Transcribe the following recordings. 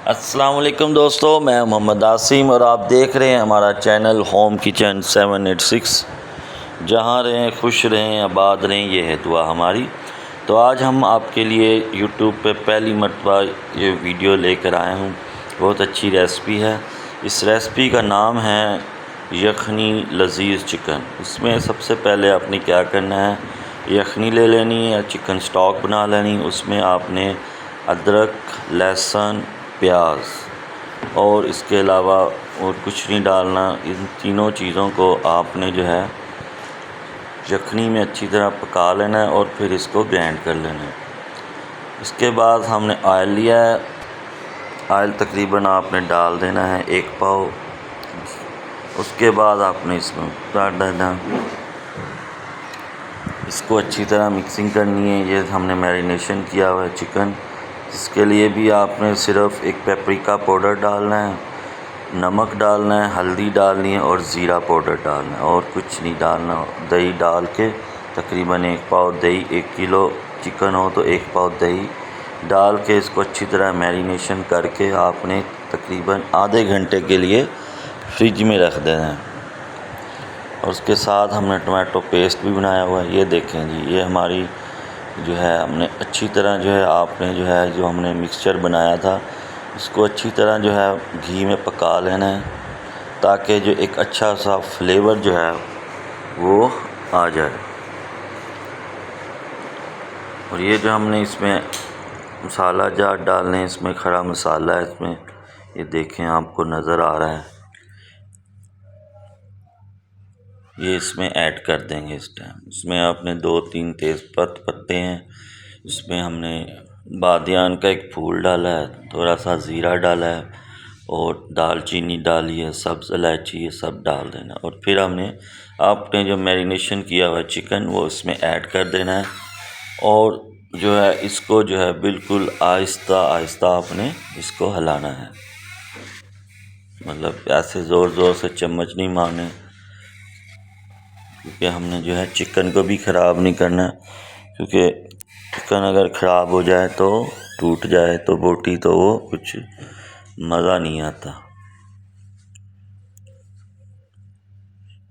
अस्सलाम वालेकुम दोस्तों, मैं मोहम्मद आसिम और आप देख रहे हैं हमारा चैनल होम किचन 786। जहाँ रहें खुश रहें आबाद रहें, ये है दुआ हमारी। तो आज हम आपके लिए यूट्यूब पे पहली मर्तबा ये वीडियो लेकर आए हूँ। बहुत अच्छी रेसिपी है। इस रेसिपी का नाम है यखनी लजीज़ चिकन। इसमें सबसे पहले आपने क्या करना है, यखनी ले लेनी है या चिकन स्टॉक बना लेनी। उसमें आपने अदरक, लहसुन, प्याज और इसके अलावा और कुछ नहीं डालना। इन तीनों चीज़ों को आपने जो है यखनी में अच्छी तरह पका लेना है और फिर इसको ग्राइंड कर लेना है। इसके बाद हमने ऑयल लिया है। ऑयल तकरीबन आपने डाल देना है 1 पाव। उसके बाद आपने इसमें डाल देना, इसको अच्छी तरह मिक्सिंग करनी है। ये हमने मैरिनेशन किया हुआ है चिकन। इसके लिए भी आपने सिर्फ़ एक पेपरिका पाउडर डालना है, नमक डालना है, हल्दी डालनी है और ज़ीरा पाउडर डालना है और कुछ नहीं डालना। दही डाल के तकरीबन 1 पाव दही, 1 किलो चिकन हो तो 1 पाव दही डाल के इसको अच्छी तरह मैरिनेशन करके आपने तकरीबन आधे घंटे के लिए फ्रिज में रख देना है। और उसके साथ हमने टमाटो पेस्ट भी बनाया हुआ है। ये देखें जी, ये हमारी जो है हमने अच्छी तरह जो है आपने जो है जो हमने मिक्सचर बनाया था इसको अच्छी तरह जो है घी में पका लेना है ताकि जो एक अच्छा सा फ्लेवर जो है वो आ जाए। और ये जो हमने इसमें मसाला जार डालने हैं, इसमें खड़ा मसाला है, इसमें ये देखें आपको नज़र आ रहा है, ये इसमें ऐड कर देंगे इस टाइम। इसमें आपने 2-3 तेज़पत्ता पत्ते हैं, इसमें हमने बादियान का एक फूल डाला है, थोड़ा सा ज़ीरा डाला है और दालचीनी डाली है, सब्ज़ इलायची, ये सब डाल देना। और फिर हमने आपने जो मैरिनेशन किया हुआ चिकन वो इसमें ऐड कर देना है और जो है इसको जो है बिल्कुल आहिस्ता आहिस्ता आपने इसको हिलाना है। मतलब ऐसे ज़ोर ज़ोर से चम्मच नहीं मारने, क्योंकि हमने जो है चिकन को भी ख़राब नहीं करना। क्योंकि चिकन अगर ख़राब हो जाए तो टूट जाए तो बोटी तो वो कुछ मज़ा नहीं आता।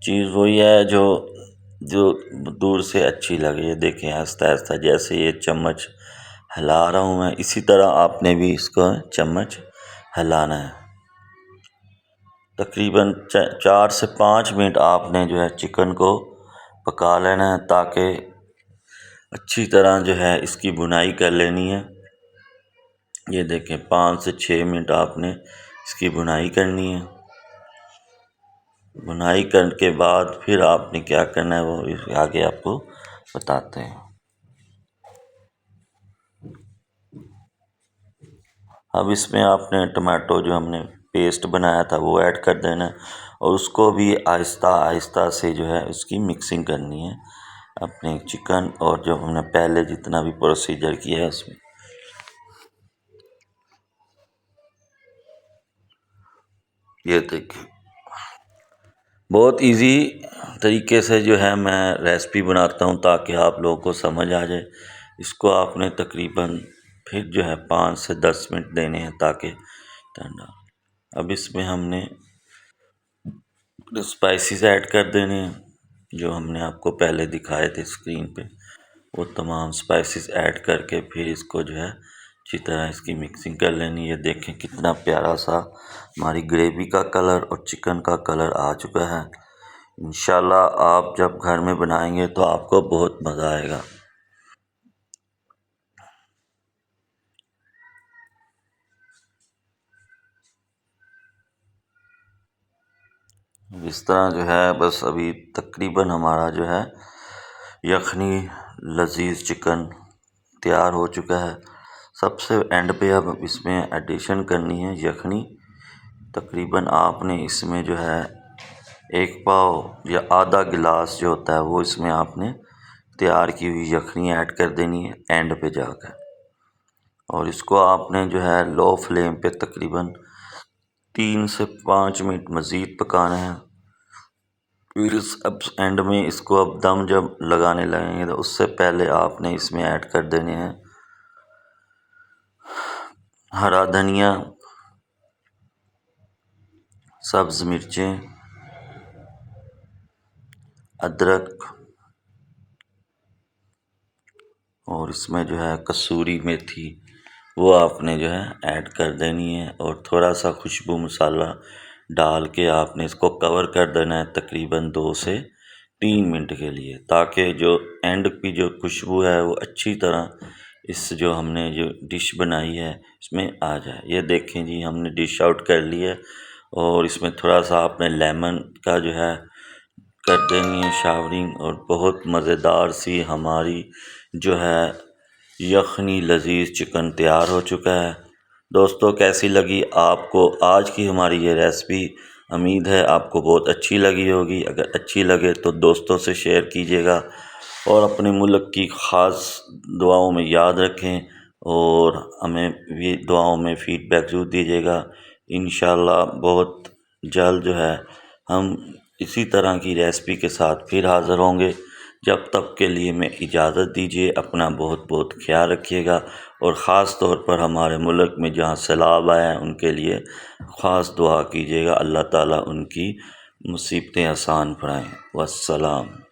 चीज़ वही है जो जो दूर से अच्छी लगे। ये देखें आहिस्ता आहिस्ता जैसे ये चम्मच हिला रहा हूँ मैं, इसी तरह आपने भी इसको चम्मच हिलाना है। तकरीबन 4 से 5 मिनट आपने जो है चिकन को पका लेना है ताकि अच्छी तरह जो है इसकी भुनाई कर लेनी है। ये देखें 5 से 6 मिनट आपने इसकी भुनाई करनी है। भुनाई करने के बाद फिर आपने क्या करना है वो आगे आपको बताते हैं। अब इसमें आपने टमाटो जो हमने पेस्ट बनाया था वो ऐड कर देना है और उसको भी आहिस्ता आहिस्ता से जो है उसकी मिक्सिंग करनी है अपने चिकन और जो हमने पहले जितना भी प्रोसीजर किया है उसमें। ये देखिए बहुत इजी तरीके से जो है मैं रेसिपी बनाता हूँ ताकि आप लोगों को समझ आ जाए। इसको आपने तकरीबन फिर जो है 5 से 10 मिनट देने हैं ताकि ठंडा। अब इसमें हमने स्पाइसेस ऐड कर देने हैं जो हमने आपको पहले दिखाए थे स्क्रीन पे। वो तमाम स्पाइसेस ऐड करके फिर इसको जो है अच्छी तरह इसकी मिक्सिंग कर लेनी है। ये देखें कितना प्यारा सा हमारी ग्रेवी का कलर और चिकन का कलर आ चुका है। इंशाल्लाह आप जब घर में बनाएंगे तो आपको बहुत मज़ा आएगा। इस तरह जो है बस अभी तकरीबन हमारा जो है यखनी लजीज चिकन तैयार हो चुका है। सबसे एंड पे अब इसमें एडिशन करनी है यखनी। तकरीबन आपने इसमें जो है 1 पाव या आधा गिलास जो होता है वो इसमें आपने तैयार की हुई यखनी ऐड कर देनी है एंड पे जाकर। और इसको आपने जो है लो फ्लेम पे तकरीबन 3 से 5 मिनट मज़ीद पकाना है। फिर इस अब एंड में इसको अब दम जब लगाने लगेंगे तो उससे पहले आपने इसमें ऐड कर देने हैं हरा धनिया, सब्ज़ मिर्चें, अदरक और इसमें जो है कसूरी मेथी वो आपने जो है ऐड कर देनी है और थोड़ा सा खुशबू मसाला डाल के आपने इसको कवर कर देना है तकरीबन 2 से 3 मिनट के लिए, ताकि जो एंड की जो खुशबू है वो अच्छी तरह इस जो हमने जो डिश बनाई है इसमें आ जाए। ये देखें जी, हमने डिश आउट कर ली है और इसमें थोड़ा सा आपने लेमन का जो है कर देनी है शावरिंग और बहुत मज़ेदार सी हमारी जो है यखनी लजीज चिकन तैयार हो चुका है। दोस्तों, कैसी लगी आपको आज की हमारी ये रेसिपी? उम्मीद है आपको बहुत अच्छी लगी होगी। अगर अच्छी लगे तो दोस्तों से शेयर कीजिएगा और अपने मुल्क की ख़ास दुआओं में याद रखें और हमें भी दुआओं में फ़ीडबैक ज़रूर दीजिएगा। इंशाअल्लाह बहुत जल्द जो है हम इसी तरह की रेसिपी के साथ फिर हाज़िर होंगे। जब तक के लिए मैं इजाज़त दीजिए। अपना बहुत बहुत ख्याल रखिएगा और ख़ास तौर पर हमारे मुल्क में जहाँ सैलाब आए हैं उनके लिए ख़ास दुआ कीजिएगा, अल्लाह ताला उनकी मुसीबतें आसान फरमाएँ। वस्सलाम।